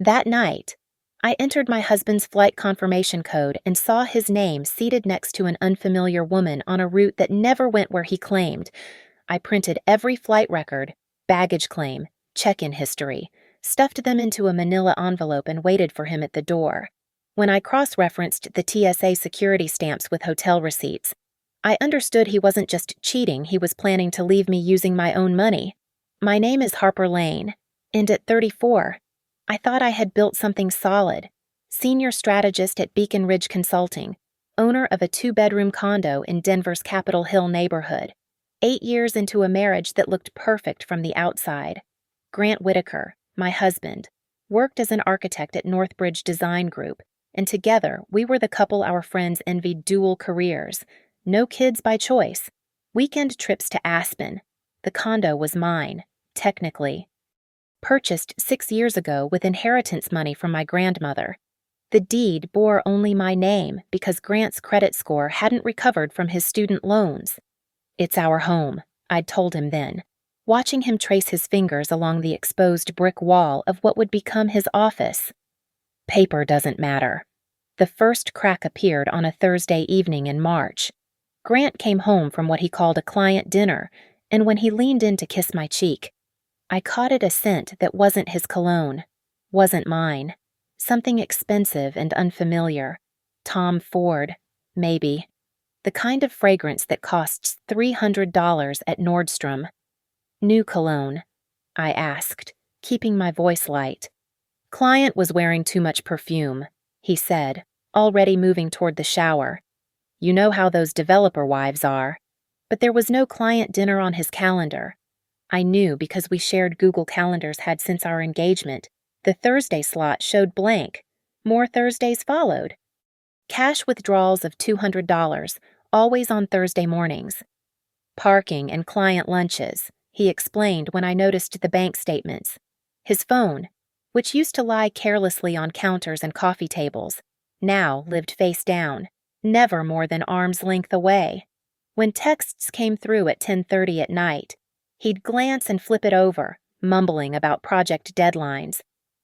That night, I entered my husband's flight confirmation code and saw his name seated next to an unfamiliar woman on a route that never went where he claimed. I printed every flight record, baggage claim, check-in history, stuffed them into a manila envelope and waited for him at the door. When I cross-referenced the TSA security stamps with hotel receipts, I understood he wasn't just cheating, he was planning to leave me using my own money. My name is Harper Lane, and at 34, I thought I had built something solid. Senior strategist at Beacon Ridge Consulting, owner of a 2-bedroom condo in Denver's Capitol Hill neighborhood, 8 years into a marriage that looked perfect from the outside. Grant Whitaker, my husband, worked as an architect at Northbridge Design Group, and together we were the couple our friends envied. Dual careers, no kids by choice, weekend trips to Aspen. The condo was mine, technically. Purchased 6 years ago with inheritance money from my grandmother. The deed bore only my name because Grant's credit score hadn't recovered from his student loans. "It's our home," I'd told him then, watching him trace his fingers along the exposed brick wall of what would become his office. Paper doesn't matter. The first crack appeared on a Thursday evening in March. Grant came home from what he called a client dinner, and when he leaned in to kiss my cheek, I caught at a scent that wasn't his cologne, wasn't mine. Something expensive and unfamiliar. Tom Ford, maybe. The kind of fragrance that costs $300 at Nordstrom. "New cologne?" I asked, keeping my voice light. "Client was wearing too much perfume," he said, already moving toward the shower. "You know how those developer wives are." But there was no client dinner on his calendar. I knew because we shared Google Calendars had since our engagement. The Thursday slot showed blank. More Thursdays followed. Cash withdrawals of $200, always on Thursday mornings. Parking and client lunches, he explained when I noticed the bank statements. His phone, which used to lie carelessly on counters and coffee tables, now lived face down, never more than arm's length away. When texts came through at 10:30 at night, he'd glance and flip it over, mumbling about project deadlines.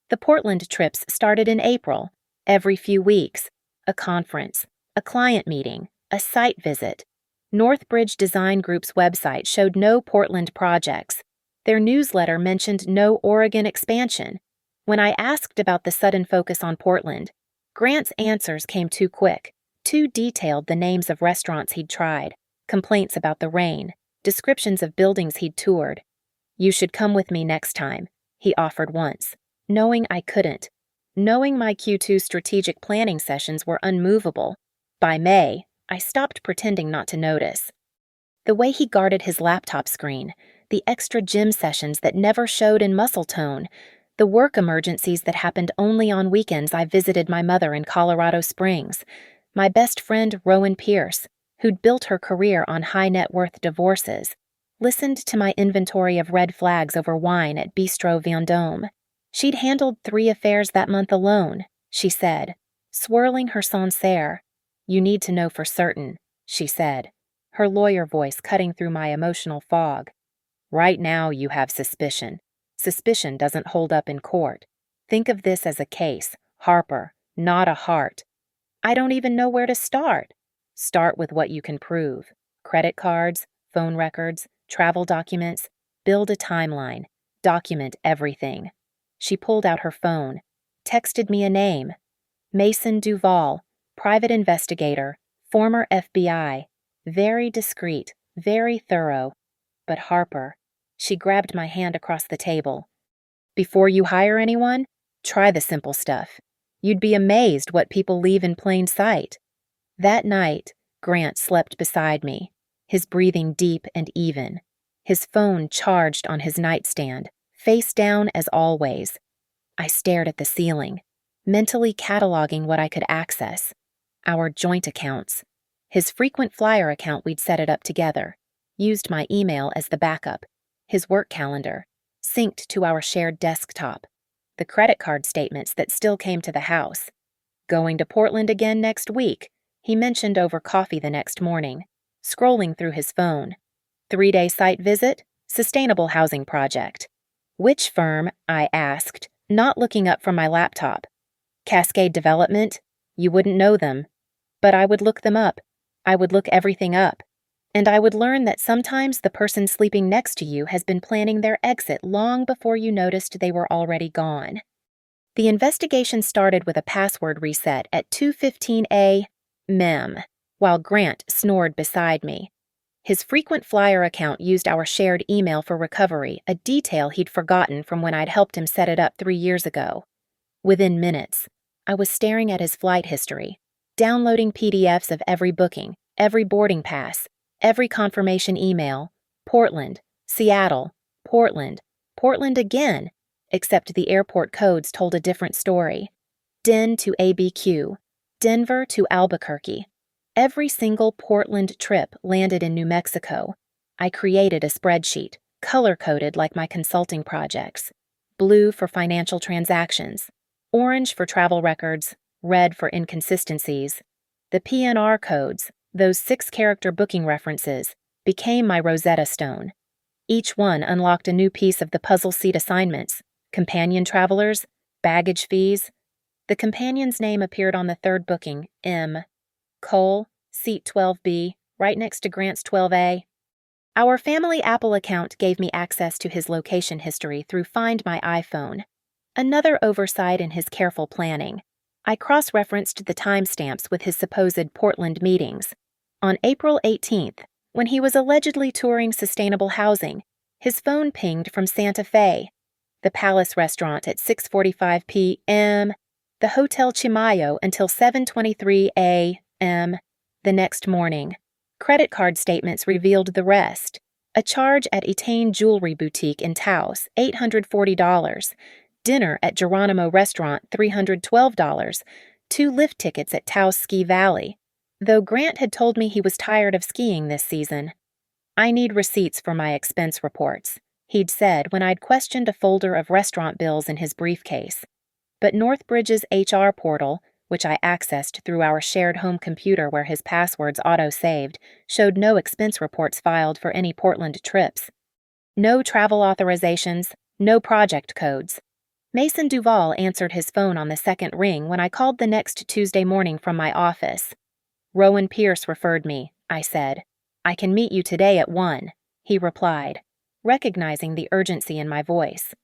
The Portland trips started in April, every few weeks. A conference, a client meeting, a site visit. Northbridge Design Group's website showed no Portland projects. Their newsletter mentioned no Oregon expansion. When I asked about the sudden focus on Portland, Grant's answers came too quick, too detailed. The names of restaurants he'd tried, complaints about the rain, descriptions of buildings he'd toured. "You should come with me next time," he offered once, knowing I couldn't. Knowing my Q2 strategic planning sessions were unmovable. By May, I stopped pretending not to notice. The way he guarded his laptop screen, the extra gym sessions that never showed in muscle tone, the work emergencies that happened only on weekends. I visited my mother in Colorado Springs, my best friend Rowan Pierce, who'd built her career on high-net-worth divorces, listened to my inventory of red flags over wine at Bistro Vendôme. She'd handled 3 affairs that month alone, she said, swirling her Sancerre. "You need to know for certain," she said, her lawyer voice cutting through my emotional fog. "Right now you have suspicion. Suspicion doesn't hold up in court. Think of this as a case, Harper, not a heart. I don't even know where to start. Start with what you can prove. Credit cards, phone records, travel documents. Build a timeline. Document everything." She pulled out her phone, texted me a name. Mason Duval, private investigator, former FBI. Very discreet, very thorough. But Harper, she grabbed my hand across the table. "Before you hire anyone, try the simple stuff. You'd be amazed what people leave in plain sight." That night, Grant slept beside me, his breathing deep and even, his phone charged on his nightstand, face down as always. I stared at the ceiling, mentally cataloging what I could access. Our joint accounts. His frequent flyer account, we'd set it up together, used my email as the backup. His work calendar, synced to our shared desktop. The credit card statements that still came to the house. "Going to Portland again next week," he mentioned over coffee the next morning, scrolling through his phone. 3-day site visit, sustainable housing project. "Which firm?" I asked, not looking up from my laptop. Cascade Development? You wouldn't know them. But I would look them up. I would look everything up. And I would learn that sometimes the person sleeping next to you has been planning their exit long before you noticed they were already gone. The investigation started with a password reset at 2:15 a.m. while Grant snored beside me. His frequent flyer account used our shared email for recovery, a detail he'd forgotten from when I'd helped him set it up 3 years ago. Within minutes, I was staring at his flight history, downloading PDFs of every booking, every boarding pass, every confirmation email, Portland, Seattle, Portland, Portland again, except the airport codes told a different story. Den to ABQ, Denver to Albuquerque. Every single Portland trip landed in New Mexico. I created a spreadsheet, color-coded like my consulting projects. Blue for financial transactions, orange for travel records, red for inconsistencies. The PNR codes, those 6-character booking references, became my Rosetta Stone. Each one unlocked a new piece of the puzzle seat assignments, companion travelers, baggage fees. The companion's name appeared on the third booking, M. Cole, seat 12B, right next to Grant's 12A. Our family Apple account gave me access to his location history through Find My iPhone. Another oversight in his careful planning. I cross-referenced the timestamps with his supposed Portland meetings. On April 18th, when he was allegedly touring sustainable housing, his phone pinged from Santa Fe. The Palace Restaurant at 6:45 p.m., the Hotel Chimayo until 7:23 a.m. the next morning. Credit card statements revealed the rest. A charge at Etain Jewelry Boutique in Taos, $840. Dinner at Geronimo Restaurant, $312. 2 lift tickets at Taos Ski Valley. Though Grant had told me he was tired of skiing this season. I need receipts for my expense reports, he'd said when I'd questioned a folder of restaurant bills in his briefcase. But Northbridge's HR portal, which I accessed through our shared home computer where his passwords auto-saved, showed no expense reports filed for any Portland trips. No travel authorizations, no project codes. Mason Duval answered his phone on the second ring when I called the next Tuesday morning from my office. Rowan Pierce referred me, I said. I can meet you today at 1, he replied, recognizing the urgency in my voice.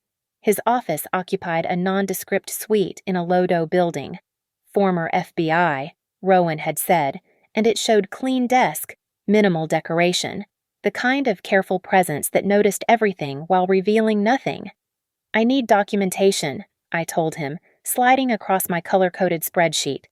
His office occupied a nondescript suite in a Lodo building. Former FBI, Rowan had said, and it showed clean desk, minimal decoration, the kind of careful presence that noticed everything while revealing nothing. I need documentation, I told him, sliding across my color-coded spreadsheet.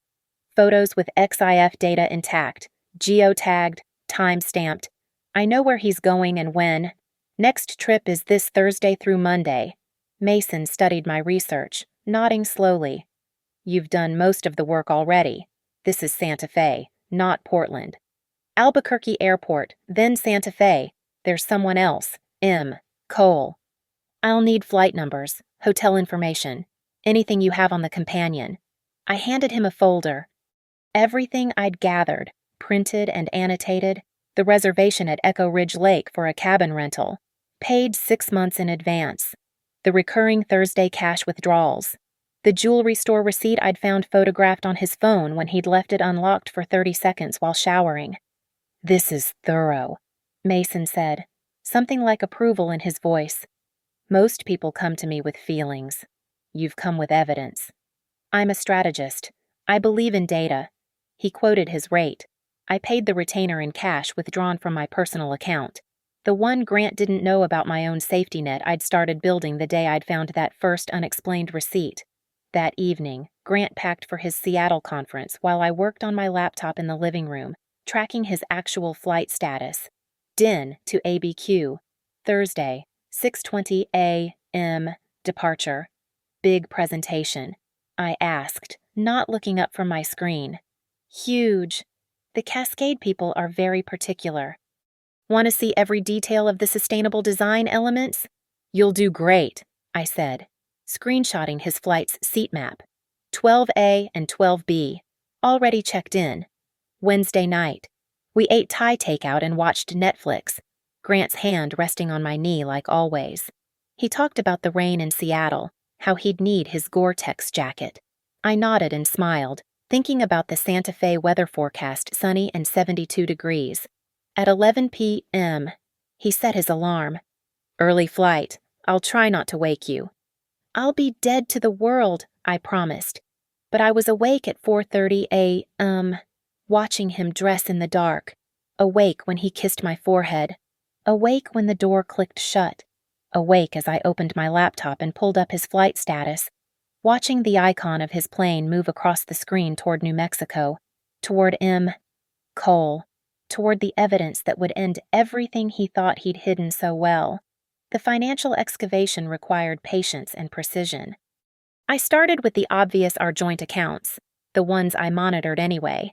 Photos with XIF data intact, geotagged, time-stamped. I know where he's going and when. Next trip is this Thursday through Monday. Mason studied my research, nodding slowly. You've done most of the work already. This is Santa Fe, not Portland. Albuquerque Airport, then Santa Fe. There's someone else, M. Cole. I'll need flight numbers, hotel information, anything you have on the companion. I handed him a folder. Everything I'd gathered, printed and annotated, the reservation at Echo Ridge Lake for a cabin rental, paid 6 months in advance, the recurring Thursday cash withdrawals, the jewelry store receipt I'd found photographed on his phone when he'd left it unlocked for 30 seconds while showering. This is thorough, Mason said, something like approval in his voice. Most people come to me with feelings. You've come with evidence. I'm a strategist. I believe in data. He quoted his rate. I paid the retainer in cash withdrawn from my personal account. The one Grant didn't know about my own safety net I'd started building the day I'd found that first unexplained receipt. That evening, Grant packed for his Seattle conference while I worked on my laptop in the living room, tracking his actual flight status. Den to ABQ. Thursday, 6:20 a.m. departure. Big presentation. I asked, not looking up from my screen. Huge. The Cascade people are very particular. Want to see every detail of the sustainable design elements? You'll do great, I said, screenshotting his flight's seat map. 12A and 12B, already checked in. Wednesday night. We ate Thai takeout and watched Netflix, Grant's hand resting on my knee like always. He talked about the rain in Seattle, how he'd need his Gore-Tex jacket. I nodded and smiled, thinking about the Santa Fe weather forecast, sunny and 72 degrees. At 11 p.m., he set his alarm. "Early flight. I'll try not to wake you." "I'll be dead to the world," I promised. But I was awake at 4:30 a.m., watching him dress in the dark, awake when he kissed my forehead, awake when the door clicked shut, awake as I opened my laptop and pulled up his flight status, watching the icon of his plane move across the screen toward New Mexico, toward M. Cole, toward the evidence that would end everything he thought he'd hidden so well. The financial excavation required patience and precision. I started with the obvious, our joint accounts, the ones I monitored anyway.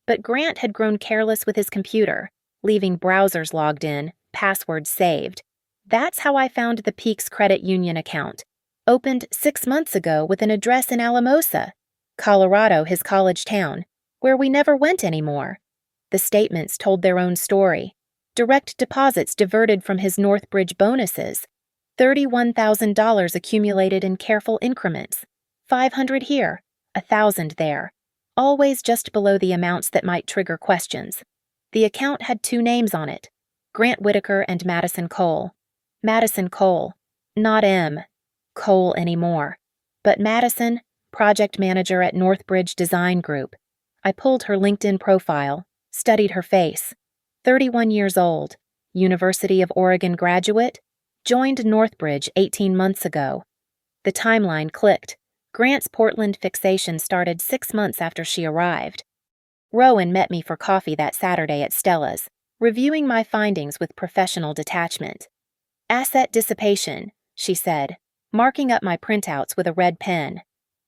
But Grant had grown careless with his computer, leaving browsers logged in, passwords saved. That's how I found the Peaks Credit Union account, opened 6 months ago with an address in Alamosa, Colorado, his college town, where we never went anymore. The statements told their own story. Direct deposits diverted from his Northbridge bonuses. $31,000 accumulated in careful increments. 500 here, 1,000 there. Always just below the amounts that might trigger questions. The account had 2 names on it, Grant Whitaker and Madison Cole. Madison Cole, not M. Cole anymore, but Madison, project manager at Northbridge Design Group. I pulled her LinkedIn profile, studied her face. 31 years old, University of Oregon graduate, joined Northbridge 18 months ago. The timeline clicked. Grant's Portland fixation started 6 months after she arrived. Rowan met me for coffee that Saturday at Stella's, reviewing my findings with professional detachment. "Asset dissipation," she said, marking up my printouts with a red pen.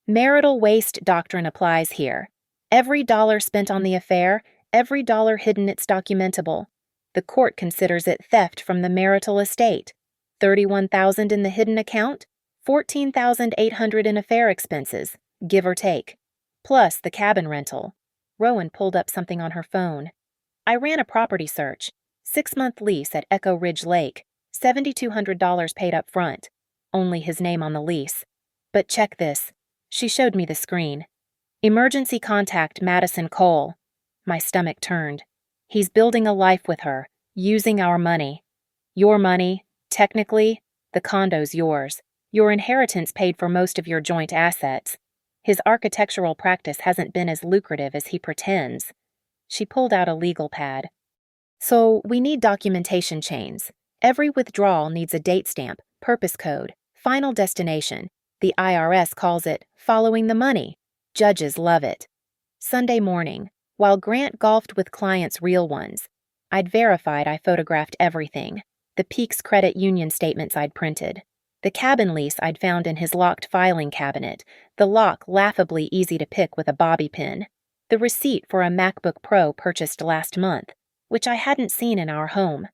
"Marital waste doctrine applies here. Every dollar spent on the affair, every dollar hidden, it's documentable. The court considers it theft from the marital estate. $31,000 in the hidden account, $14,800 in affair expenses, give or take. Plus the cabin rental." Rowan pulled up something on her phone. I ran a property search. 6-month lease at Echo Ridge Lake, $7,200 paid up front. Only his name on the lease. But check this. She showed me the screen. "Emergency contact Madison Cole." My stomach turned. He's building a life with her, using our money. Your money, technically, the condo's yours. Your inheritance paid for most of your joint assets. His architectural practice hasn't been as lucrative as he pretends. She pulled out a legal pad. "So we need documentation chains. Every withdrawal needs a date stamp, purpose code, final destination. The IRS calls it following the money. Judges love it." Sunday morning, while Grant golfed with clients' real ones, I'd verified I photographed everything. The Peaks Credit Union statements I'd printed. The cabin lease I'd found in his locked filing cabinet, the lock laughably easy to pick with a bobby pin. The receipt for a MacBook Pro purchased last month, which I hadn't seen in our home.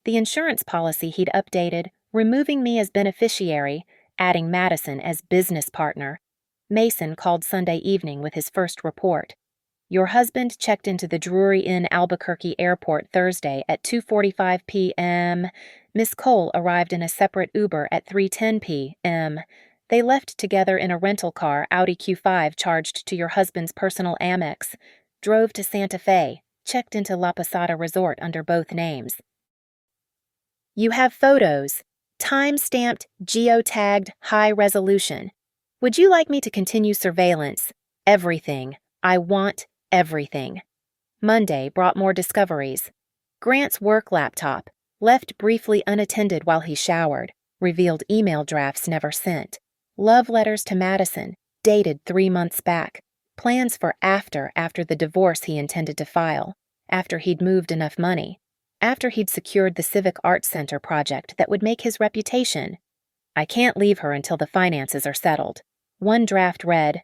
The insurance policy he'd updated, removing me as beneficiary, adding Madison as business partner. Mason called Sunday evening with his first report. "Your husband checked into the Drury Inn Albuquerque Airport Thursday at 2:45 p.m. Miss Cole arrived in a separate Uber at 3:10 p.m. They left together in a rental car Audi Q5 charged to your husband's personal Amex, drove to Santa Fe, checked into La Posada Resort under both names. You have photos, time-stamped, geotagged, high resolution. Would you like me to continue surveillance? Everything. I want everything." Monday brought more discoveries. Grant's work laptop, left briefly unattended while he showered, revealed email drafts never sent. Love letters to Madison, dated 3 months back. Plans for after the divorce he intended to file, after he'd moved enough money, after he'd secured the Civic Arts Center project that would make his reputation. "I can't leave her until the finances are settled." One draft read,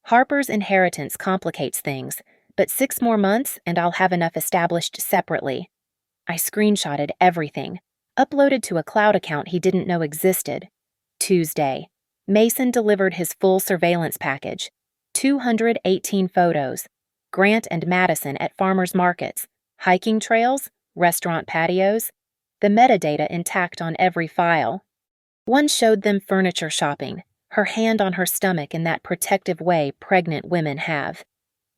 "Harper's inheritance complicates things, but 6 more months and I'll have enough established separately." I screenshotted everything, uploaded to a cloud account he didn't know existed. Tuesday, Mason delivered his full surveillance package. 218 photos. Grant and Madison at farmers markets, hiking trails, restaurant patios. The metadata intact on every file. One showed them furniture shopping, her hand on her stomach in that protective way pregnant women have.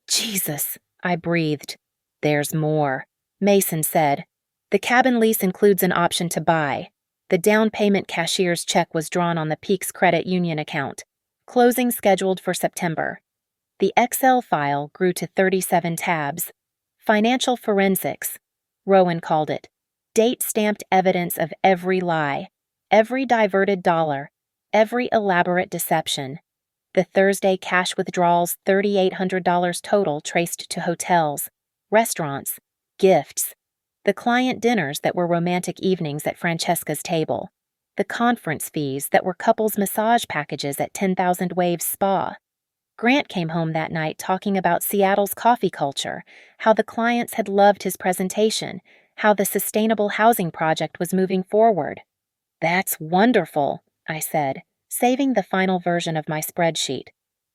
Jesus, I breathed. There's more, Mason said. The cabin lease includes an option to buy. The down payment cashier's check was drawn on the Peaks Credit Union account. Closing scheduled for September. The Excel file grew to 37 tabs. Financial forensics, Rowan called it. Date-stamped evidence of every lie, every diverted dollar, every elaborate deception. The Thursday cash withdrawals, $3,800 total, traced to hotels, restaurants, gifts. The client dinners that were romantic evenings at Francesca's table. The conference fees that were couples massage packages at 10,000 Waves Spa. Grant came home that night talking about Seattle's coffee culture, how the clients had loved his presentation, how the sustainable housing project was moving forward. That's wonderful, I said, saving the final version of my spreadsheet.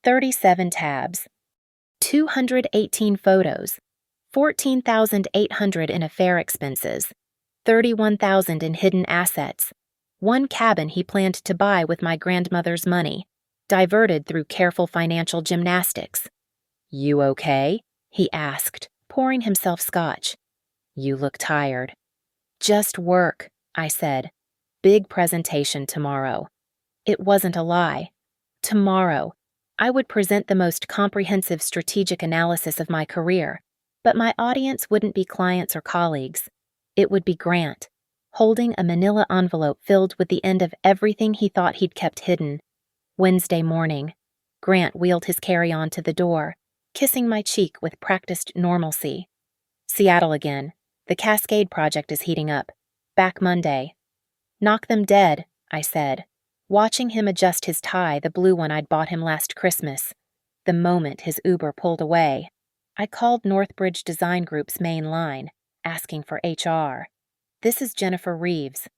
37 tabs. 218 photos. 14,800 in affair expenses. 31,000 in hidden assets. One cabin he planned to buy with my grandmother's money, diverted through careful financial gymnastics. You okay? He asked, pouring himself scotch. You look tired. Just work, I said. Big presentation tomorrow. It wasn't a lie. Tomorrow, I would present the most comprehensive strategic analysis of my career, but my audience wouldn't be clients or colleagues. It would be Grant, holding a manila envelope filled with the end of everything he thought he'd kept hidden. Wednesday morning, Grant wheeled his carry-on to the door, kissing my cheek with practiced normalcy. Seattle again. The Cascade project is heating up. Back Monday. Knock them dead, I said, watching him adjust his tie, the blue one I'd bought him last Christmas. The moment his Uber pulled away, I called Northbridge Design Group's main line, asking for HR. This is Jennifer Reeves.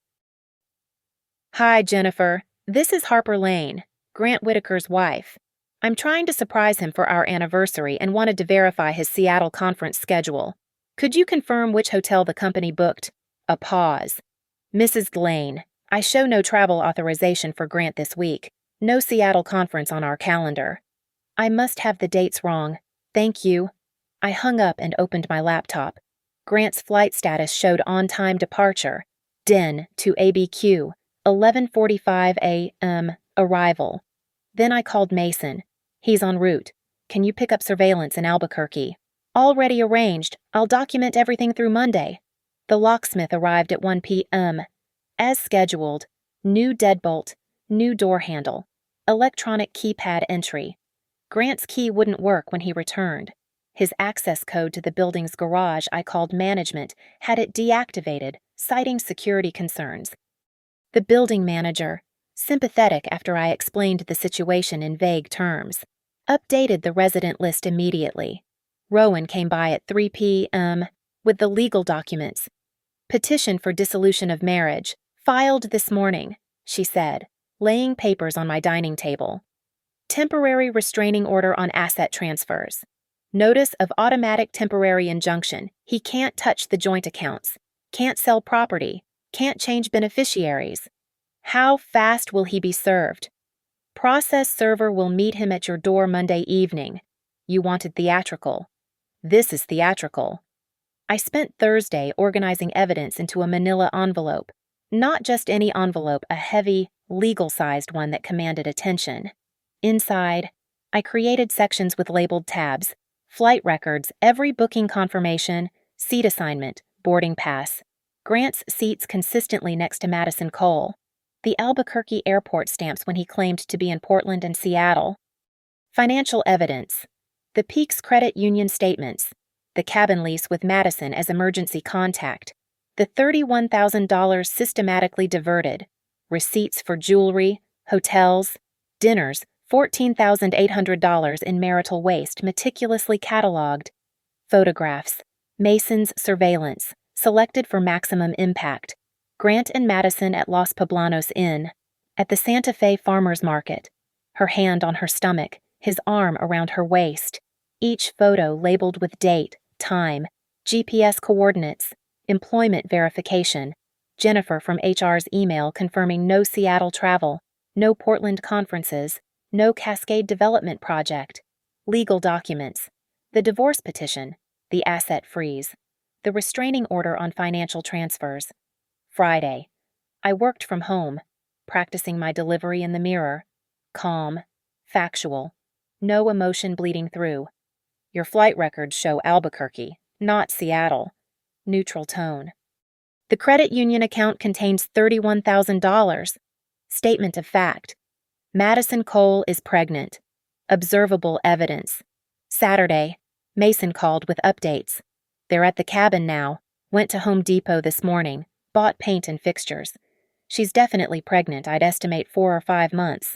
Hi, Jennifer. This is Harper Lane, Grant Whitaker's wife. I'm trying to surprise him for our anniversary and wanted to verify his Seattle conference schedule. Could you confirm which hotel the company booked? A pause. Mrs. Lane, I show no travel authorization for Grant this week. No Seattle conference on our calendar. I must have the dates wrong. Thank you. I hung up and opened my laptop. Grant's flight status showed on-time departure. Den to ABQ, 11:45 a.m. arrival. Then I called Mason. He's en route. Can you pick up surveillance in Albuquerque? Already arranged. I'll document everything through Monday. The locksmith arrived at 1 p.m. As scheduled. New deadbolt, new door handle, electronic keypad entry. Grant's key wouldn't work when he returned. His access code to the building's garage, I called management, had it deactivated, citing security concerns. The building manager, sympathetic after I explained the situation in vague terms, updated the resident list immediately. Rowan came by at 3 p.m. with the legal documents. Petition for dissolution of marriage, filed this morning, she said, laying papers on my dining table. Temporary restraining order on asset transfers. Notice of automatic temporary injunction. He can't touch the joint accounts. Can't sell property. Can't change beneficiaries. How fast will he be served? Process server will meet him at your door Monday evening. You wanted theatrical. This is theatrical. I spent Thursday organizing evidence into a manila envelope. Not just any envelope, a heavy, legal-sized one that commanded attention. Inside, I created sections with labeled tabs, flight records, every booking confirmation, seat assignment, boarding pass. Grant's seats consistently next to Madison Cole. The Albuquerque airport stamps when he claimed to be in Portland and Seattle. Financial evidence. The Peaks Credit Union statements. The cabin lease with Madison as emergency contact. The $31,000 systematically diverted. Receipts for jewelry, hotels, dinners, $14,800 in marital waste meticulously cataloged. Photographs. Mason's surveillance, selected for maximum impact. Grant and Madison at Los Poblanos Inn. At the Santa Fe Farmers Market. Her hand on her stomach, his arm around her waist. Each photo labeled with date, time, GPS coordinates, employment verification. Jennifer from HR's email confirming no Seattle travel. No Portland conferences. No Cascade Development Project. Legal documents. The divorce petition. The asset freeze. The restraining order on financial transfers. Friday. I worked from home, practicing my delivery in the mirror. Calm. Factual. No emotion bleeding through. Your flight records show Albuquerque, not Seattle. Neutral tone. The credit union account contains $31,000. Statement of fact. Madison Cole is pregnant. Observable evidence. Saturday. Mason called with updates. They're at the cabin now. Went to Home Depot this morning. Bought paint and fixtures. She's definitely pregnant. I'd estimate 4 or 5 months.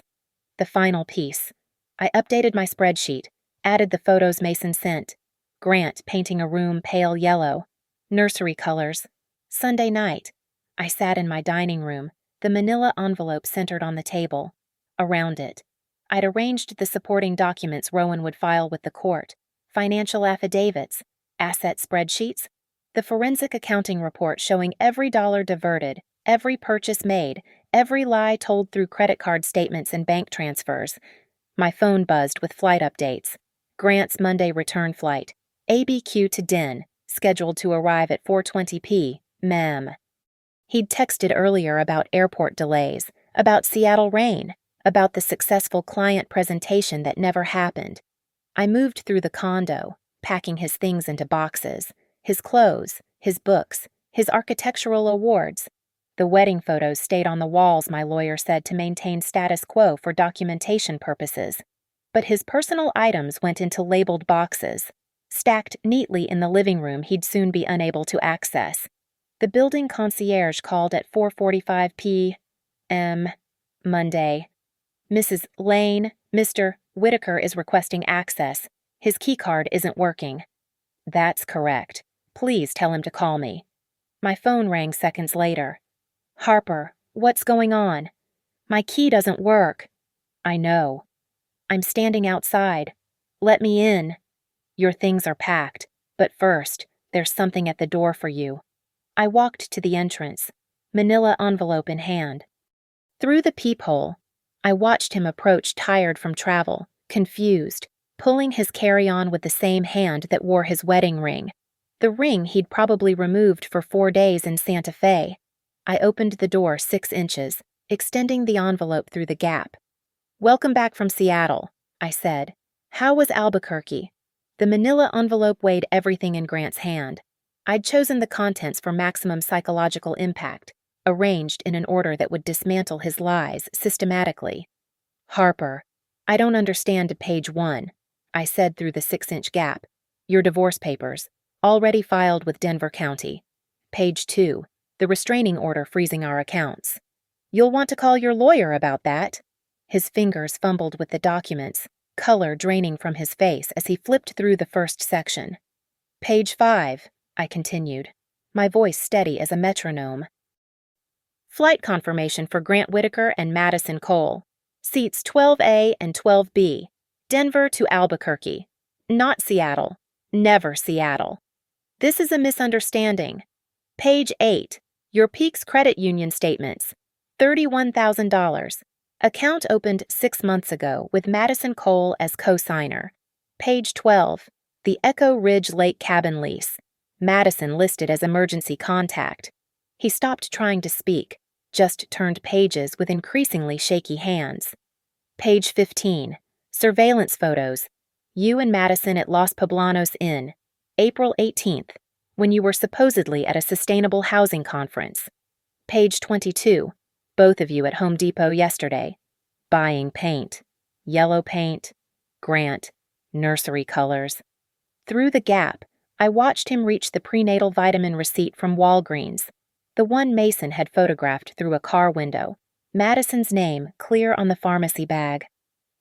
The final piece. I updated my spreadsheet. Added the photos Mason sent. Grant painting a room pale yellow. Nursery colors. Sunday night. I sat in my dining room, the manila envelope centered on the table. Around it, I'd arranged the supporting documents Rowan would file with the court, financial affidavits, asset spreadsheets, the forensic accounting report showing every dollar diverted, every purchase made, every lie told through credit card statements and bank transfers. My phone buzzed with flight updates. Grant's Monday return flight, ABQ to DIN, scheduled to arrive at 4:20 p.m. He'd texted earlier about airport delays, about Seattle rain, about the successful client presentation that never happened. I moved through the condo, packing his things into boxes, his clothes, his books, his architectural awards. The wedding photos stayed on the walls, my lawyer said, to maintain status quo for documentation purposes. But his personal items went into labeled boxes, stacked neatly in the living room he'd soon be unable to access. The building concierge called at 4:45 p.m. Monday. Mrs. Lane, Mr. Whitaker is requesting access. His keycard isn't working. That's correct. Please tell him to call me. My phone rang seconds later. Harper, what's going on? My key doesn't work. I know. I'm standing outside. Let me in. Your things are packed, but first, there's something at the door for you. I walked to the entrance, manila envelope in hand. Through the peephole, I watched him approach, tired from travel, confused, pulling his carry-on with the same hand that wore his wedding ring, the ring he'd probably removed for 4 days in Santa Fe. I opened the door 6 inches, extending the envelope through the gap. Welcome back from Seattle, I said. How was Albuquerque? The manila envelope weighed everything in Grant's hand. I'd chosen the contents for maximum psychological impact, arranged in an order that would dismantle his lies systematically. Harper, I don't understand page 1, I said through the 6-inch gap. Your divorce papers, already filed with Denver County. Page 2, the restraining order freezing our accounts. You'll want to call your lawyer about that. His fingers fumbled with the documents, color draining from his face as he flipped through the first section. Page 5, I continued, my voice steady as a metronome. Flight confirmation for Grant Whitaker and Madison Cole. Seats 12A and 12B. Denver to Albuquerque. Not Seattle. Never Seattle. This is a misunderstanding. Page 8. Your Peaks Credit Union statements. $31,000. Account opened 6 months ago with Madison Cole as co-signer. Page 12. The Echo Ridge Lake Cabin lease. Madison listed as emergency contact. He stopped trying to speak, just turned pages with increasingly shaky hands. Page 15. Surveillance photos. You and Madison at Los Poblanos Inn, April 18th, when you were supposedly at a sustainable housing conference. Page 22. Both of you at Home Depot yesterday. Buying paint. Yellow paint. Grant. Nursery colors. Through the gap, I watched him reach the prenatal vitamin receipt from Walgreens, the one Mason had photographed through a car window, Madison's name clear on the pharmacy bag.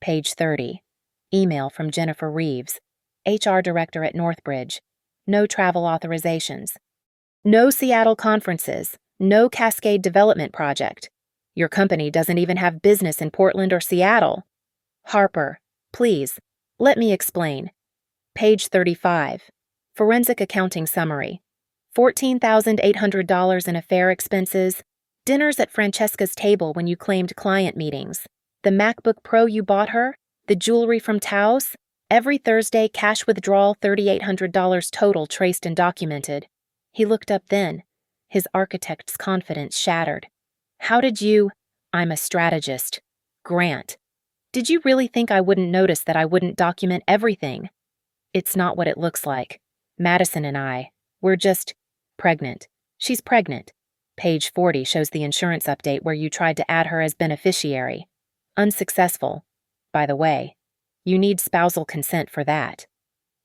Page 30. Email from Jennifer Reeves, HR Director at Northbridge. No travel authorizations. No Seattle conferences. No Cascade Development Project. Your company doesn't even have business in Portland or Seattle. Harper, please, let me explain. Page 35. Forensic accounting summary. $14,800 in affair expenses. Dinners at Francesca's table when you claimed client meetings. The MacBook Pro you bought her? The jewelry from Taos? Every Thursday, cash withdrawal $3,800 total traced and documented. He looked up then, his architect's confidence shattered. How did you— I'm a strategist. Grant. Did you really think I wouldn't notice that I wouldn't document everything? It's not what it looks like. Madison and I, we're just pregnant. She's pregnant. Page 40 shows the insurance update where you tried to add her as beneficiary. Unsuccessful. By the way, you need spousal consent for that.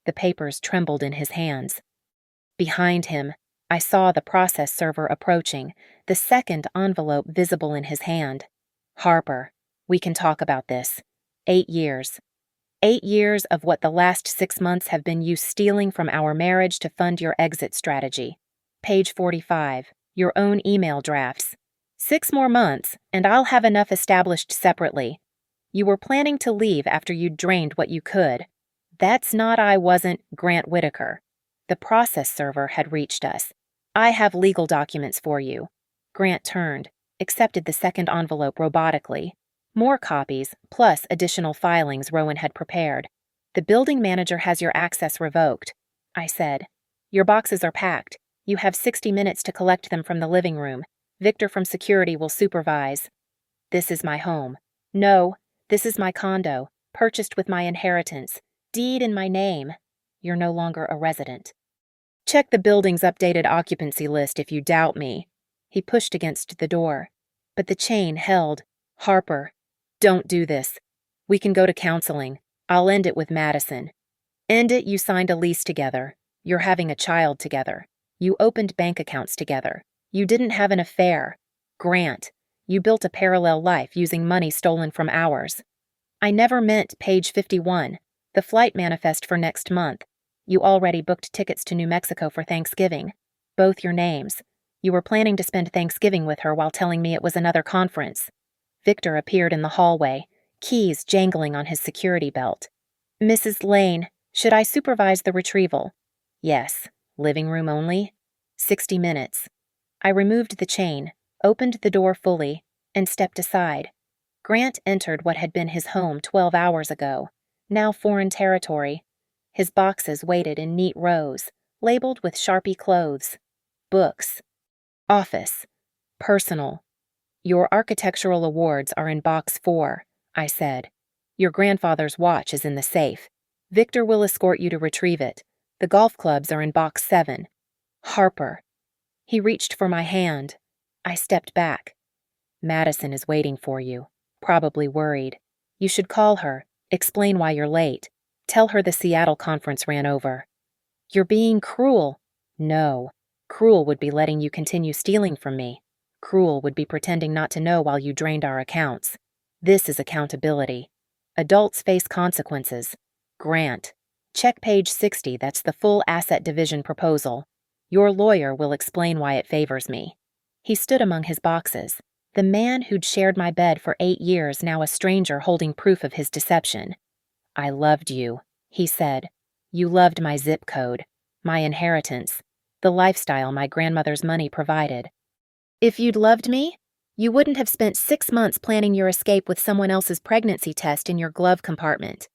The papers trembled in his hands. Behind him, I saw the process server approaching, the second envelope visible in his hand. Harper, we can talk about this. 8 years. 8 years of what the last 6 months have been you stealing from our marriage to fund your exit strategy. Page 45, your own email drafts. 6 more months, and I'll have enough established separately. You were planning to leave after you'd drained what you could. That's not I wasn't Grant Whitaker. The process server had reached us. I have legal documents for you. Grant turned, accepted the second envelope robotically. More copies, plus additional filings Rowan had prepared. The building manager has your access revoked, I said. Your boxes are packed. You have 60 minutes to collect them from the living room. Victor from security will supervise. This is my home. No, this is my condo, purchased with my inheritance. Deed in my name. You're no longer a resident. Check the building's updated occupancy list if you doubt me. He pushed against the door. But the chain held. Harper, don't do this. We can go to counseling. I'll end it with Madison. End it, you signed a lease together. You're having a child together. You opened bank accounts together. You didn't have an affair. Grant, you built a parallel life using money stolen from ours. I never meant page 51, the flight manifest for next month. You already booked tickets to New Mexico for Thanksgiving. Both your names. You were planning to spend Thanksgiving with her while telling me it was another conference. Victor appeared in the hallway, keys jangling on his security belt. Mrs. Lane, should I supervise the retrieval? Yes. Living room only? 60 minutes. I removed the chain, opened the door fully, and stepped aside. Grant entered what had been his home 12 hours ago, now foreign territory. His boxes waited in neat rows, labeled with Sharpie clothes. Books. Office. Personal. Your architectural awards are in box 4, I said. Your grandfather's watch is in the safe. Victor will escort you to retrieve it. The golf clubs are in box 7. Harper. He reached for my hand. I stepped back. Madison is waiting for you, probably worried. You should call her, explain why you're late. Tell her the Seattle conference ran over. You're being cruel. No. Cruel would be letting you continue stealing from me. Cruel would be pretending not to know while you drained our accounts. This is accountability. Adults face consequences. Grant. Check page 60, that's the full asset division proposal. Your lawyer will explain why it favors me. He stood among his boxes. The man who'd shared my bed for 8 years, now a stranger holding proof of his deception. I loved you, he said. You loved my zip code, my inheritance, the lifestyle my grandmother's money provided. If you'd loved me, you wouldn't have spent 6 months planning your escape with someone else's pregnancy test in your glove compartment.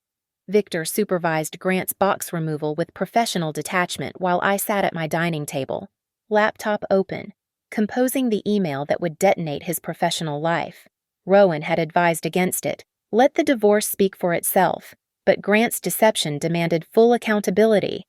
Victor supervised Grant's box removal with professional detachment while I sat at my dining table, laptop open, composing the email that would detonate his professional life. Rowan had advised against it. Let the divorce speak for itself, but Grant's deception demanded full accountability.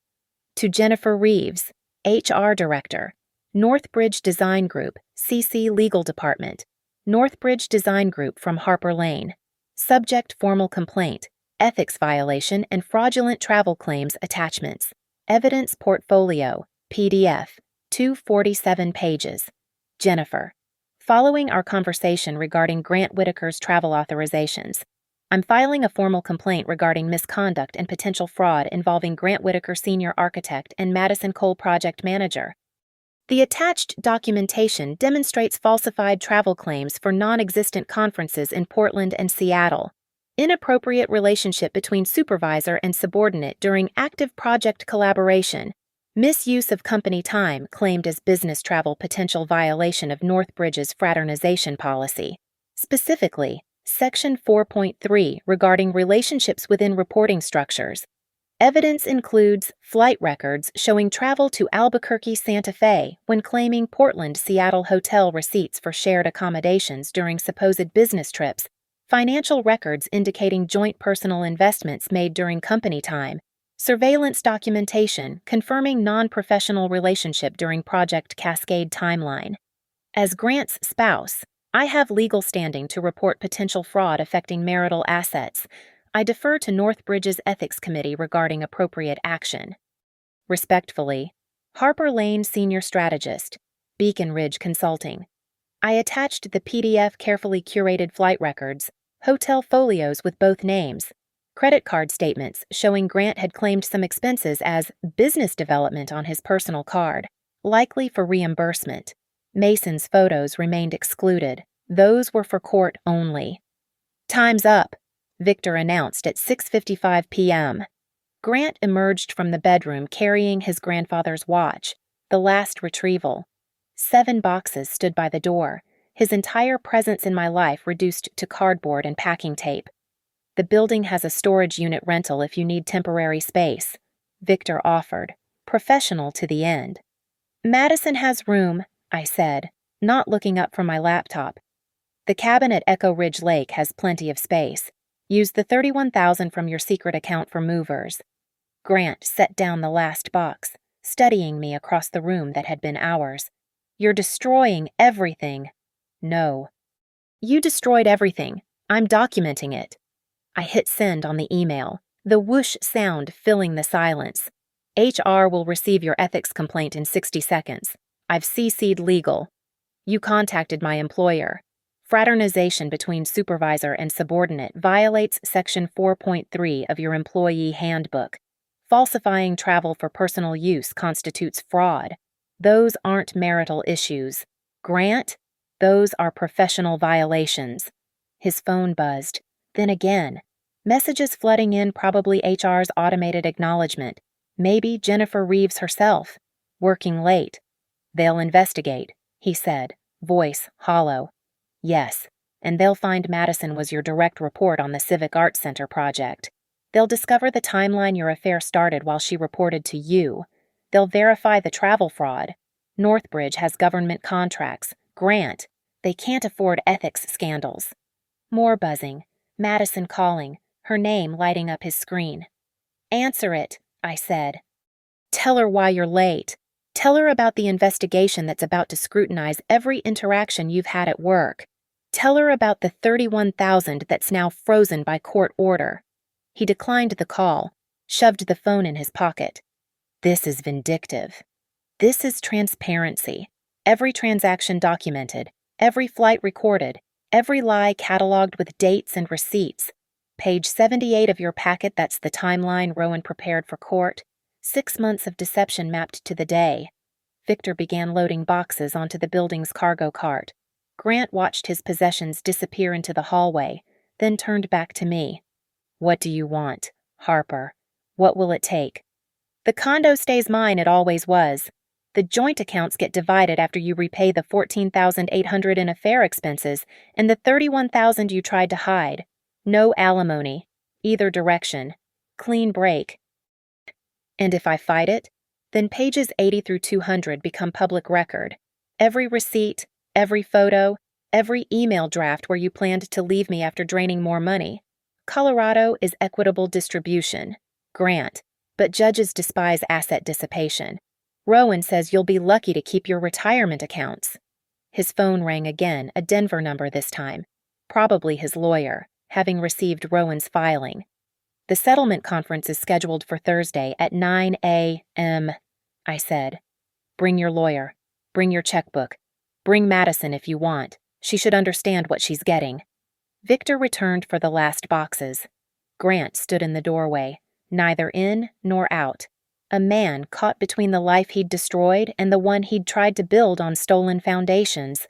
To Jennifer Reeves, HR Director, Northbridge Design Group, CC Legal Department, Northbridge Design Group from Harper Lane. Subject formal complaint, ethics violation and fraudulent travel claims attachments. Evidence portfolio, PDF, 247 pages. Jennifer. Following our conversation regarding Grant Whitaker's travel authorizations, I'm filing a formal complaint regarding misconduct and potential fraud involving Grant Whitaker Senior Architect and Madison Cole Project Manager. The attached documentation demonstrates falsified travel claims for non-existent conferences in Portland and Seattle, inappropriate relationship between supervisor and subordinate during active project collaboration, Misuse of company time claimed as business travel potential violation of Northbridge's fraternization policy. Specifically, Section 4.3 regarding relationships within reporting structures. Evidence includes flight records showing travel to Albuquerque, Santa Fe when claiming Portland, Seattle hotel receipts for shared accommodations during supposed business trips, financial records indicating joint personal investments made during company time, surveillance documentation confirming non-professional relationship during Project Cascade timeline. As Grant's spouse, I have legal standing to report potential fraud affecting marital assets. I defer to Northbridge's Ethics Committee regarding appropriate action. Respectfully, Harper Lane Senior Strategist, Beacon Ridge Consulting. I attached the PDF carefully curated flight records, hotel folios with both names, credit card statements showing Grant had claimed some expenses as business development on his personal card, likely for reimbursement. Mason's photos remained excluded. Those were for court only. Time's up, Victor announced at 6:55 p.m. Grant emerged from the bedroom carrying his grandfather's watch, the last retrieval. 7 boxes stood by the door, his entire presence in my life reduced to cardboard and packing tape. The building has a storage unit rental if you need temporary space, Victor offered, professional to the end. Madison has room, I said, not looking up from my laptop. The cabin at Echo Ridge Lake has plenty of space. Use the $31,000 from your secret account for movers. Grant set down the last box, studying me across the room that had been ours. You're destroying everything. No. You destroyed everything. I'm documenting it. I hit send on the email, the whoosh sound filling the silence. HR will receive your ethics complaint in 60 seconds. I've CC'd legal. You contacted my employer. Fraternization between supervisor and subordinate violates Section 4.3 of your employee handbook. Falsifying travel for personal use constitutes fraud. Those aren't marital issues. Grant, those are professional violations. His phone buzzed. Then again. Messages flooding in, probably HR's automated acknowledgement. Maybe Jennifer Reeves herself. Working late. They'll investigate, he said, voice hollow. Yes, and they'll find Madison was your direct report on the Civic Arts Center project. They'll discover the timeline your affair started while she reported to you. They'll verify the travel fraud. Northbridge has government contracts. Grant. They can't afford ethics scandals. More buzzing. Madison calling, her name lighting up his screen. Answer it, I said. Tell her why you're late. Tell her about the investigation that's about to scrutinize every interaction you've had at work. Tell her about the $31,000 that's now frozen by court order. He declined the call, shoved the phone in his pocket. This is vindictive. This is transparency. Every transaction documented, every flight recorded, every lie cataloged with dates and receipts. Page 78 of your packet, that's the timeline Rowan prepared for court. 6 months of deception mapped to the day. Victor began loading boxes onto the building's cargo cart. Grant watched his possessions disappear into the hallway, then turned back to me. What do you want, Harper? What will it take? The condo stays mine, it always was. The joint accounts get divided after you repay the $14,800 in affair expenses and the $31,000 you tried to hide. No alimony. Either direction. Clean break. And if I fight it, then pages 80 through 200 become public record. Every receipt, every photo, every email draft where you planned to leave me after draining more money. Colorado is equitable distribution. Grant. But judges despise asset dissipation. Rowan says you'll be lucky to keep your retirement accounts. His phone rang again, a Denver number this time. Probably his lawyer, having received Rowan's filing. The settlement conference is scheduled for Thursday at 9 a.m., I said. Bring your lawyer. Bring your checkbook. Bring Madison if you want. She should understand what she's getting. Victor returned for the last boxes. Grant stood in the doorway, neither in nor out. A man caught between the life he'd destroyed and the one he'd tried to build on stolen foundations.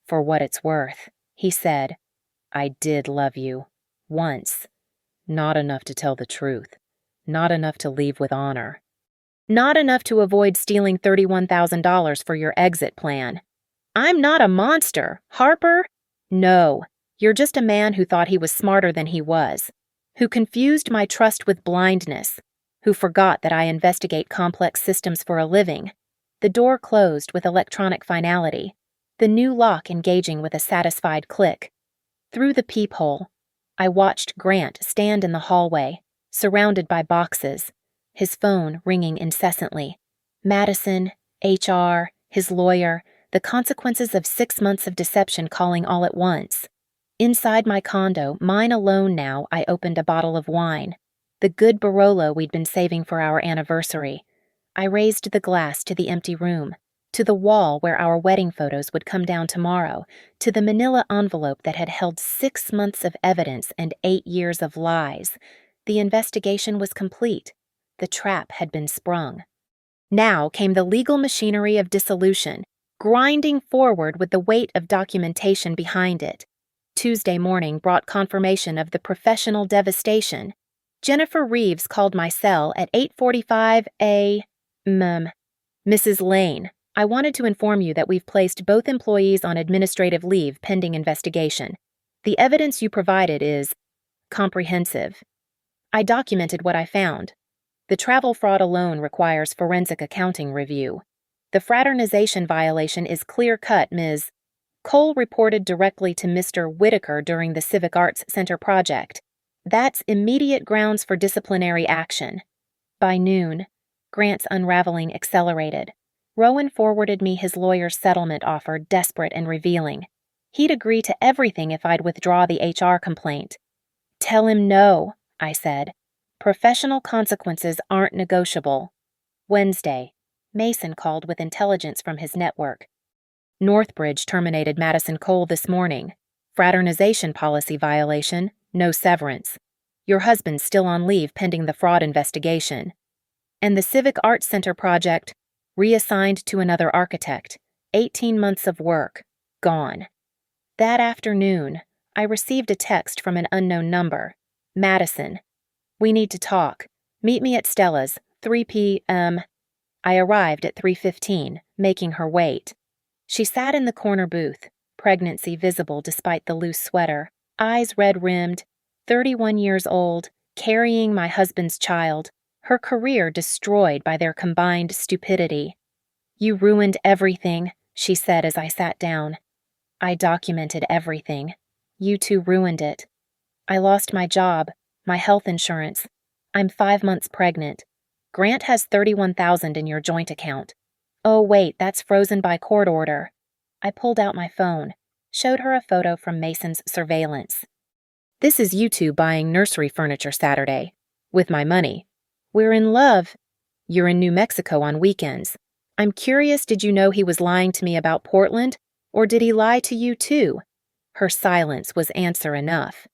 For what it's worth, he said, I did love you. Once. Not enough to tell the truth. Not enough to leave with honor. Not enough to avoid stealing $31,000 for your exit plan. I'm not a monster, Harper. No, you're just a man who thought he was smarter than he was, who confused my trust with blindness, who forgot that I investigate complex systems for a living. The door closed with electronic finality, the new lock engaging with a satisfied click. Through the peephole, I watched Grant stand in the hallway, surrounded by boxes, his phone ringing incessantly. Madison, HR, his lawyer, the consequences of 6 months of deception calling all at once. Inside my condo, mine alone now, I opened a bottle of wine, the good Barolo we'd been saving for our anniversary. I raised the glass to the empty room, to the wall where our wedding photos would come down tomorrow, to the manila envelope that had held 6 months of evidence and 8 years of lies. The investigation was complete. The trap had been sprung. Now came the legal machinery of dissolution, grinding forward with the weight of documentation behind it. Tuesday morning brought confirmation of the professional devastation. Jennifer Reeves called my cell at 8:45 a.m. Mrs. Lane, I wanted to inform you that we've placed both employees on administrative leave pending investigation. The evidence you provided is comprehensive. I documented what I found. The travel fraud alone requires forensic accounting review. The fraternization violation is clear-cut, Ms. Cole reported directly to Mr. Whitaker during the Civic Arts Center project. That's immediate grounds for disciplinary action. By noon, Grant's unraveling accelerated. Rowan forwarded me his lawyer's settlement offer, desperate and revealing. He'd agree to everything if I'd withdraw the HR complaint. Tell him no, I said. Professional consequences aren't negotiable. Wednesday, Mason called with intelligence from his network. Northbridge terminated Madison Cole this morning. Fraternization policy violation, no severance. Your husband's still on leave pending the fraud investigation. And the Civic Arts Center project, reassigned to another architect. 18 months of work, gone. That afternoon, I received a text from an unknown number. Madison. We need to talk. Meet me at Stella's, 3 p.m. I arrived at 3:15, making her wait. She sat in the corner booth, pregnancy visible despite the loose sweater, eyes red-rimmed, 31 years old, carrying my husband's child, her career destroyed by their combined stupidity. You ruined everything, she said as I sat down. I documented everything. You two ruined it. I lost my job, my health insurance. I'm 5 months pregnant. Grant has $31,000 in your joint account. Oh, wait, that's frozen by court order. I pulled out my phone, showed her a photo from Mason's surveillance. This is you two buying nursery furniture Saturday. With my money. We're in love. You're in New Mexico on weekends. I'm curious, did you know he was lying to me about Portland, or did he lie to you too? Her silence was answer enough.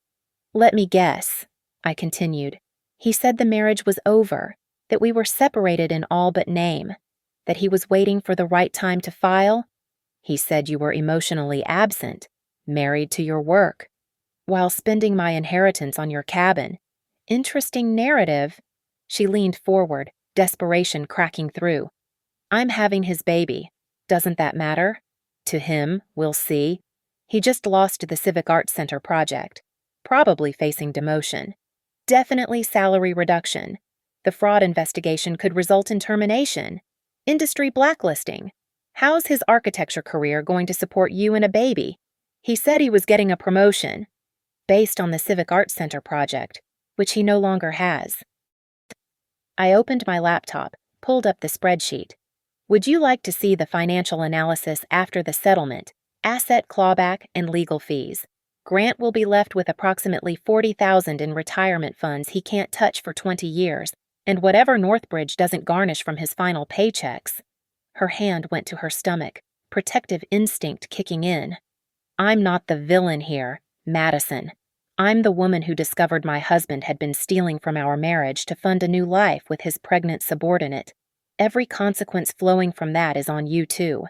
Let me guess, I continued. He said the marriage was over, that we were separated in all but name, that he was waiting for the right time to file. He said you were emotionally absent, married to your work, while spending my inheritance on your cabin. Interesting narrative. She leaned forward, desperation cracking through. I'm having his baby. Doesn't that matter? To him, we'll see. He just lost the Civic Arts Center project. Probably facing demotion. Definitely salary reduction. The fraud investigation could result in termination. Industry blacklisting. How's his architecture career going to support you and a baby? He said he was getting a promotion, based on the Civic Arts Center project, which he no longer has. I opened my laptop, pulled up the spreadsheet. Would you like to see the financial analysis after the settlement, asset clawback, and legal fees? Grant will be left with approximately $40,000 in retirement funds he can't touch for 20 years, and whatever Northbridge doesn't garnish from his final paychecks. Her hand went to her stomach, protective instinct kicking in. I'm not the villain here, Madison. I'm the woman who discovered my husband had been stealing from our marriage to fund a new life with his pregnant subordinate. Every consequence flowing from that is on you too.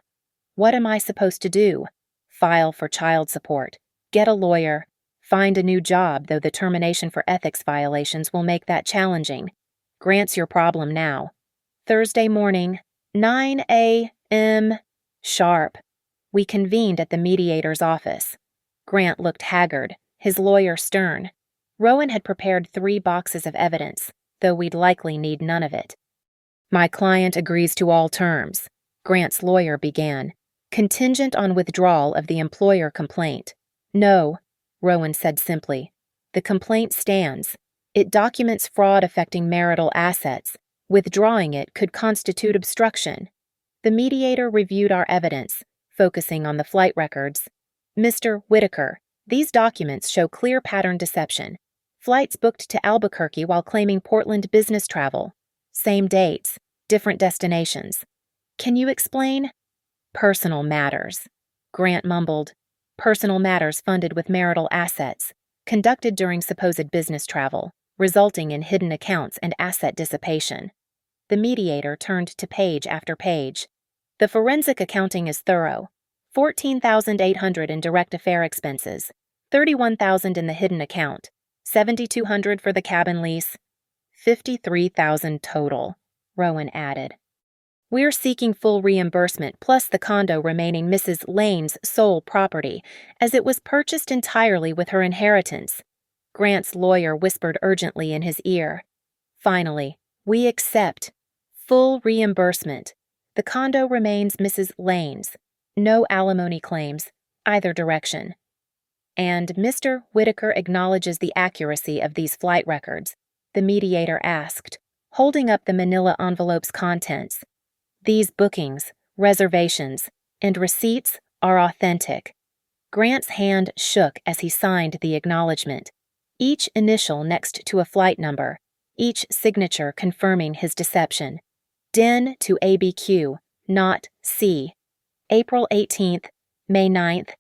What am I supposed to do? File for child support, get a lawyer, find a new job, though the termination for ethics violations will make that challenging. Grant's your problem now. Thursday morning, 9 a.m. sharp. We convened at the mediator's office. Grant looked haggard, his lawyer stern. Rowan had prepared 3 boxes of evidence, though we'd likely need none of it. My client agrees to all terms, Grant's lawyer began, contingent on withdrawal of the employer complaint. No, Rowan said simply. The complaint stands. It documents fraud affecting marital assets. Withdrawing it could constitute obstruction. The mediator reviewed our evidence, focusing on the flight records. Mr. Whitaker, these documents show clear pattern deception. Flights booked to Albuquerque while claiming Portland business travel. Same dates, different destinations. Can you explain? Personal matters. Grant mumbled. Personal matters funded with marital assets, conducted during supposed business travel, resulting in hidden accounts and asset dissipation. The mediator turned to page after page. The forensic accounting is thorough. $14,800 in direct affair expenses, $31,000 in the hidden account, $7,200 for the cabin lease, $53,000 total, Rowan added. We're seeking full reimbursement plus the condo remaining Mrs. Lane's sole property, as it was purchased entirely with her inheritance. Grant's lawyer whispered urgently in his ear. Finally, we accept. Full reimbursement. The condo remains Mrs. Lane's. No alimony claims, either direction. And Mr. Whitaker acknowledges the accuracy of these flight records, the mediator asked, holding up the manila envelope's contents. These bookings, reservations, and receipts are authentic. Grant's hand shook as he signed the acknowledgement, each initial next to a flight number, each signature confirming his deception. DIN to ABQ, not C. April 18th, May 9th,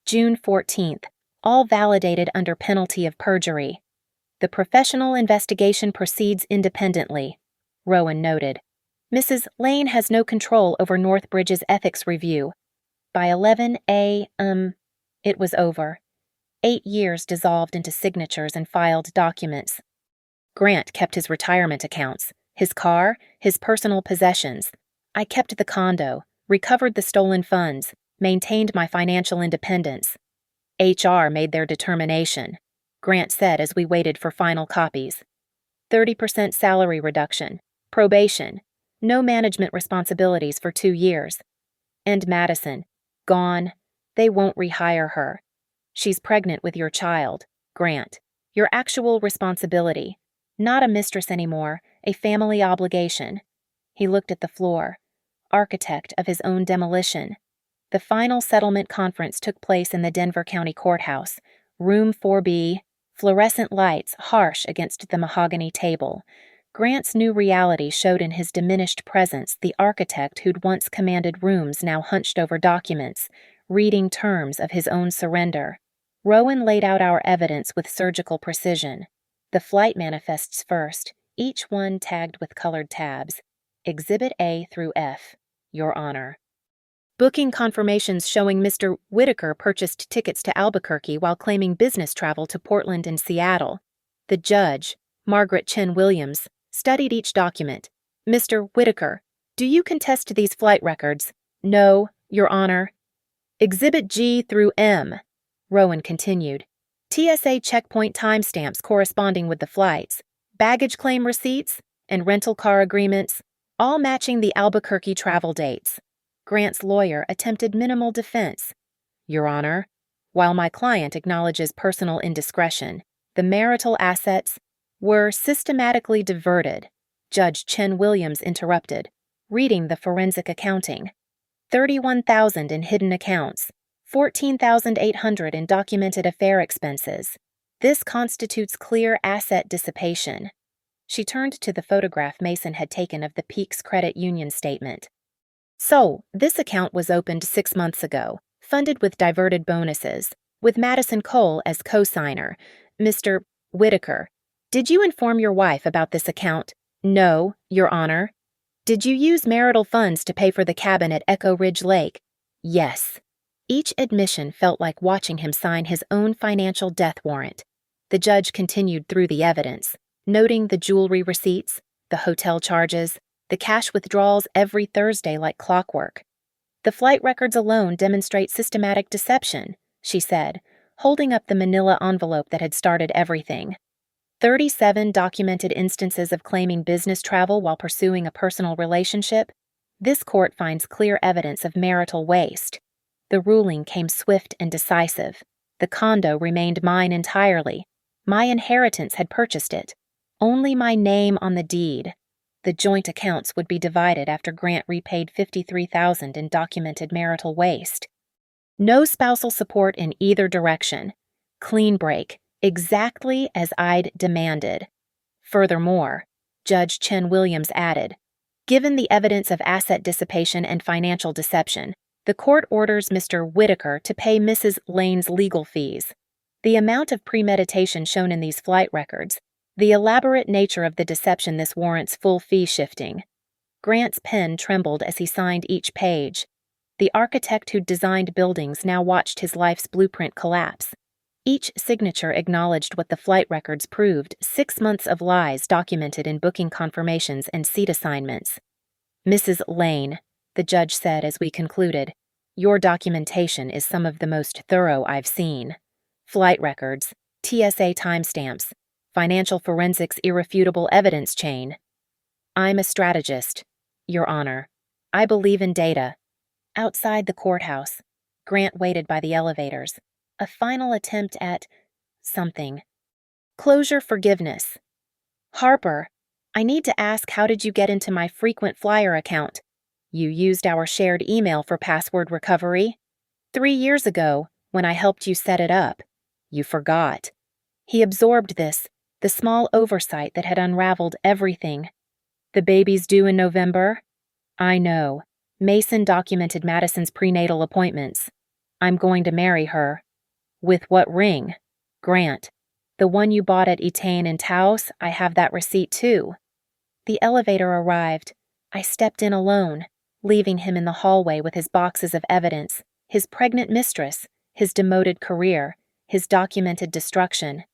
June 14th, all validated under penalty of perjury. The professional investigation proceeds independently, Rowan noted. Mrs. Lane has no control over Northbridge's ethics review. By 11 a.m., it was over. 8 years dissolved into signatures and filed documents. Grant kept his retirement accounts, his car, his personal possessions. I kept the condo, recovered the stolen funds, maintained my financial independence. HR made their determination, Grant said as we waited for final copies. 30% salary reduction, probation, no management responsibilities for 2 years. And Madison, gone. They won't rehire her. She's pregnant with your child, Grant. Your actual responsibility. Not a mistress anymore, a family obligation. He looked at the floor. Architect of his own demolition. The final settlement conference took place in the Denver County Courthouse. Room 4B, fluorescent lights harsh against the mahogany table. Grant's new reality showed in his diminished presence the architect who'd once commanded rooms now hunched over documents, reading terms of his own surrender. Rowan laid out our evidence with surgical precision. The flight manifests first, each one tagged with colored tabs. Exhibit A through F, Your Honor. Booking confirmations showing Mr. Whitaker purchased tickets to Albuquerque while claiming business travel to Portland and Seattle. The judge, Margaret Chen Williams, studied each document. Mr. Whitaker, do you contest these flight records? No, Your Honor. Exhibit G through M, Rowan continued. TSA checkpoint timestamps corresponding with the flights, baggage claim receipts, and rental car agreements, all matching the Albuquerque travel dates. Grant's lawyer attempted minimal defense. Your Honor, while my client acknowledges personal indiscretion, the marital assets were systematically diverted, Judge Chen Williams interrupted, reading the forensic accounting. $31,000 in hidden accounts, $14,800 in documented affair expenses. This constitutes clear asset dissipation. She turned to the photograph Mason had taken of the Peaks Credit Union statement. So, this account was opened 6 months ago, funded with diverted bonuses, with Madison Cole as co-signer. Mr. Whitaker, did you inform your wife about this account? No, Your Honor. Did you use marital funds to pay for the cabin at Echo Ridge Lake? Yes. Each admission felt like watching him sign his own financial death warrant. The judge continued through the evidence, noting the jewelry receipts, the hotel charges, The cash withdrawals every Thursday like clockwork. The flight records alone demonstrate systematic deception, she said, holding up the manila envelope that had started everything. 37 documented instances of claiming business travel while pursuing a personal relationship. This court finds clear evidence of marital waste. The ruling came swift and decisive. The condo remained mine entirely. My inheritance had purchased it. Only my name on the deed. The joint accounts would be divided after Grant repaid $53,000 in documented marital waste. No spousal support in either direction. Clean break, exactly as I'd demanded. Furthermore, Judge Chen Williams added, given the evidence of asset dissipation and financial deception, the court orders Mr. Whitaker to pay Mrs. Lane's legal fees. The amount of premeditation shown in these flight records, the elaborate nature of the deception this warrants full fee shifting. Grant's pen trembled as he signed each page. The architect who'd designed buildings now watched his life's blueprint collapse. Each signature acknowledged what the flight records proved: 6 months of lies documented in booking confirmations and seat assignments. Mrs. Lane, the judge said as we concluded, your documentation is some of the most thorough I've seen. Flight records, TSA timestamps, financial forensics irrefutable evidence chain. I'm a strategist, Your Honor. I believe in data. Outside the courthouse, Grant waited by the elevators. A final attempt at something. Closure forgiveness. Harper, I need to ask, how did you get into my frequent flyer account? You used our shared email for password recovery? 3 years ago, when I helped you set it up. You forgot. He absorbed this, the small oversight that had unraveled everything. The baby's due in November? I know. Mason documented Madison's prenatal appointments. I'm going to marry her. With what ring? Grant. The one you bought at Etain in Taos, I have that receipt too. The elevator arrived. I stepped in alone, leaving him in the hallway with his boxes of evidence, his pregnant mistress, his demoted career, his documented destruction.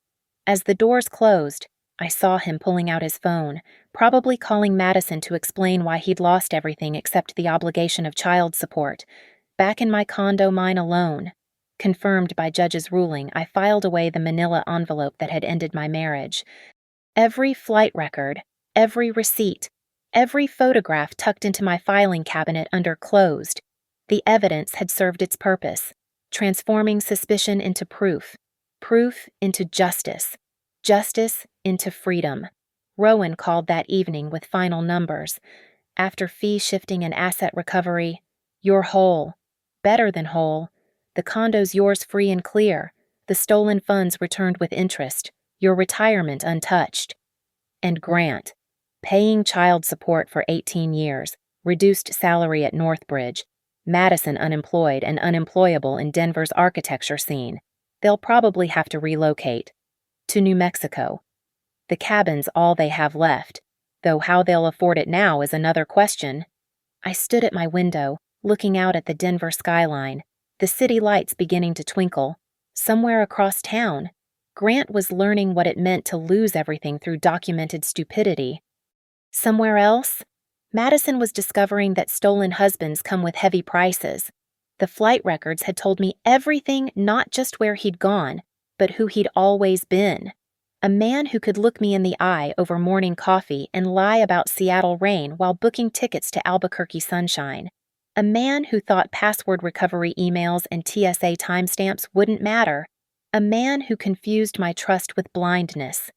As the doors closed, I saw him pulling out his phone, probably calling Madison to explain why he'd lost everything except the obligation of child support. Back in my condo, mine alone. Confirmed by Judge's ruling, I filed away the manila envelope that had ended my marriage. Every flight record, every receipt, every photograph tucked into my filing cabinet under closed. The evidence had served its purpose, transforming suspicion into proof, proof into justice, justice into freedom. Rowan called that evening with final numbers. After fee shifting and asset recovery, you're whole. Better than whole. The condo's yours free and clear. The stolen funds returned with interest. Your retirement untouched. And Grant, paying child support for 18 years, reduced salary at Northbridge, Madison unemployed and unemployable in Denver's architecture scene. They'll probably have to relocate. To New Mexico. The cabin's all they have left, though how they'll afford it now is another question. I stood at my window, looking out at the Denver skyline, the city lights beginning to twinkle. Somewhere across town, Grant was learning what it meant to lose everything through documented stupidity. Somewhere else, Madison was discovering that stolen husbands come with heavy prices. The flight records had told me everything, not just where he'd gone, but who he'd always been. A man who could look me in the eye over morning coffee and lie about Seattle rain while booking tickets to Albuquerque sunshine. A man who thought password recovery emails and TSA timestamps wouldn't matter. A man who confused my trust with blindness.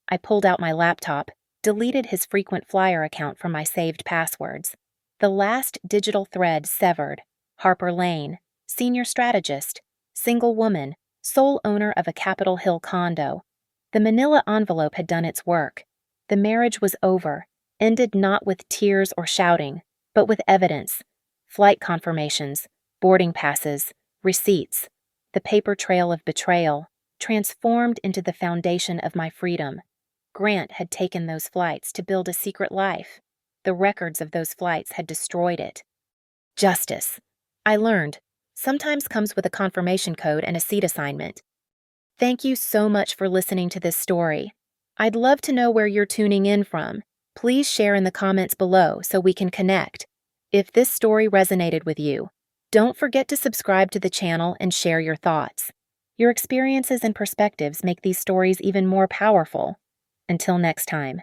I pulled out my laptop, deleted his frequent flyer account from my saved passwords. The last digital thread severed. Harper Lane, senior strategist, single woman, sole owner of a Capitol Hill condo. The manila envelope had done its work. The marriage was over, ended not with tears or shouting, but with evidence. Flight confirmations, boarding passes, receipts. The paper trail of betrayal, transformed into the foundation of my freedom. Grant had taken those flights to build a secret life. The records of those flights had destroyed it. Justice, I learned, sometimes comes with a confirmation code and a seat assignment. Thank you so much for listening to this story. I'd love to know where you're tuning in from. please share in the comments below so we can connect. If this story resonated with you, don't forget to subscribe to the channel and share your thoughts. Your experiences and perspectives make these stories even more powerful. Until next time.